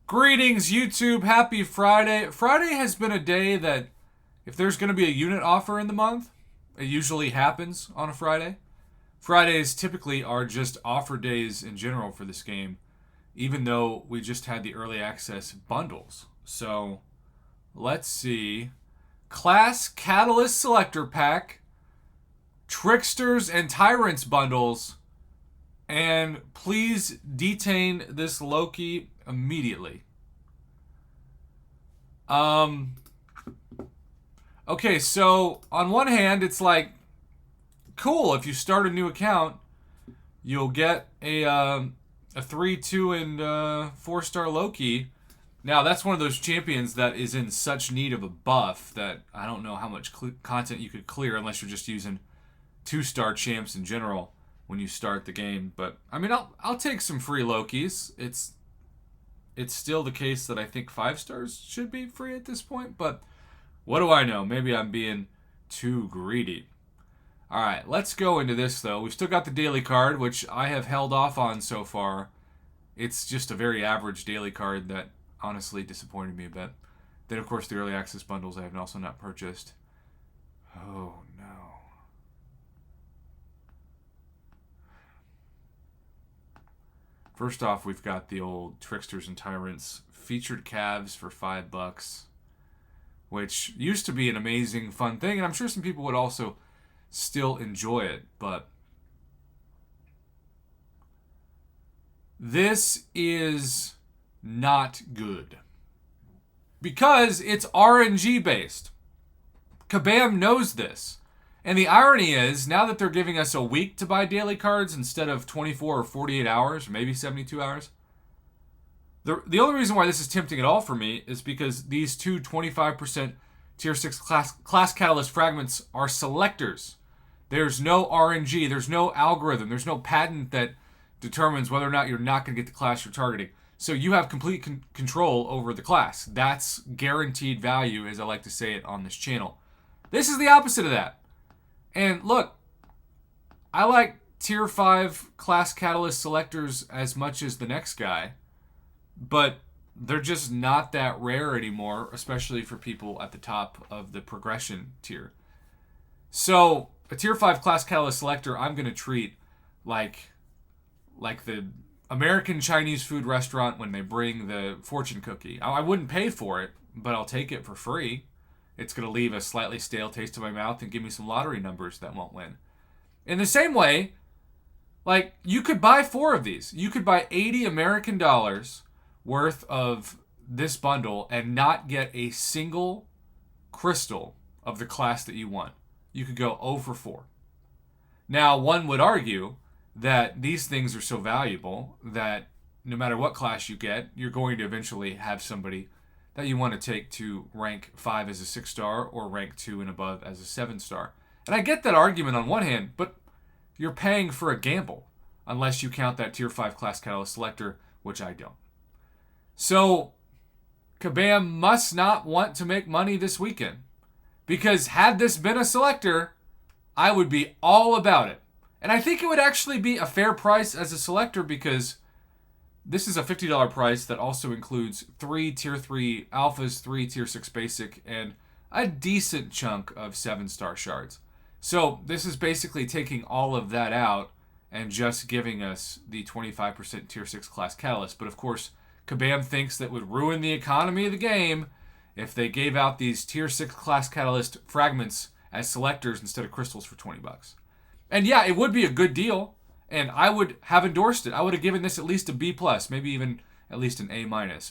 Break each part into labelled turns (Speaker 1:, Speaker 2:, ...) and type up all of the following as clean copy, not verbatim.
Speaker 1: Greetings, YouTube. Happy Friday. Friday has been a day that, if there's going to be a unit offer in the month, it usually happens on a Friday. Fridays typically are just offer days in general for this game, even though we just had the early access bundles. So, let's see. Class Catalyst Selector Pack, Tricksters and Tyrants bundles, and please detain this Loki immediately. Okay, so on one hand, it's like, cool, if you start a new account, you'll get a 3, 2, and 4-star Loki. Now, that's one of those champions that is in such need of a buff that I don't know how much content you could clear unless you're just using 2-star champs in general when you start the game. But I mean, I'll take some free Lokis. It's still the case that I think 5 stars should be free at this point, but what do I know? Maybe I'm being too greedy. All right, let's go into this though. We've still got the daily card, which I have held off on so far. It's just a very average daily card that honestly disappointed me a bit. Then of course the early access bundles I have also not purchased. Oh no. First off, we've got the old Tricksters and Tyrants featured calves for $5, which used to be an amazing, fun thing, and I'm sure some people would also still enjoy it, but this is not good because it's RNG based. Kabam knows this. And the irony is, now that they're giving us a week to buy daily cards instead of 24 or 48 hours, or maybe 72 hours, the only reason why this is tempting at all for me is because these two 25% Tier 6 class Catalyst fragments are selectors. There's no RNG, there's no algorithm, there's no patent that determines whether or not you're not going to get the class you're targeting. So you have complete control over the class. That's guaranteed value, as I like to say it on this channel. This is the opposite of that. And look, I like Tier 5 Class Catalyst selectors as much as the next guy, but they're just not that rare anymore, especially for people at the top of the progression tier. So, a Tier 5 Class Catalyst selector I'm going to treat like the American Chinese food restaurant when they bring the fortune cookie. I wouldn't pay for it, but I'll take it for free. It's going to leave a slightly stale taste in my mouth and give me some lottery numbers that won't win. In the same way, like, you could buy 4 of these. You could buy 80 American dollars worth of this bundle and not get a single crystal of the class that you want. You could go 0 for 4. Now, one would argue that these things are so valuable that no matter what class you get, you're going to eventually have somebody that you want to take to rank 5 as a 6-star or rank 2 and above as a 7-star. And I get that argument on one hand, but you're paying for a gamble unless you count that Tier 5 Class Catalyst selector, which I don't. So, Kabam must not want to make money this weekend, because had this been a selector, I would be all about it. And I think it would actually be a fair price as a selector, because this is a $50 price that also includes 3 Tier 3 Alphas, 3 Tier 6 Basic, and a decent chunk of 7-star shards. So this is basically taking all of that out and just giving us the 25% Tier 6 Class Catalyst. But of course, Kabam thinks that would ruin the economy of the game if they gave out these Tier 6 Class Catalyst fragments as selectors instead of crystals for $20. And yeah, it would be a good deal. And I would have endorsed it. I would have given this at least a B+, maybe even at least an A-.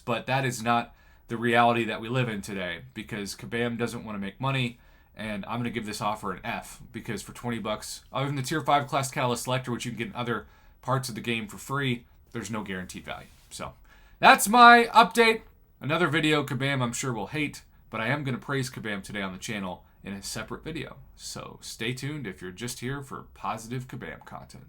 Speaker 1: But that is not the reality that we live in today, because Kabam doesn't want to make money, and I'm going to give this offer an F, because for $20, other than the Tier 5 Class Catalyst selector, which you can get in other parts of the game for free, there's no guaranteed value. So that's my update. Another video Kabam I'm sure will hate, but I am going to praise Kabam today on the channel in a separate video. So stay tuned if you're just here for positive Kabam content.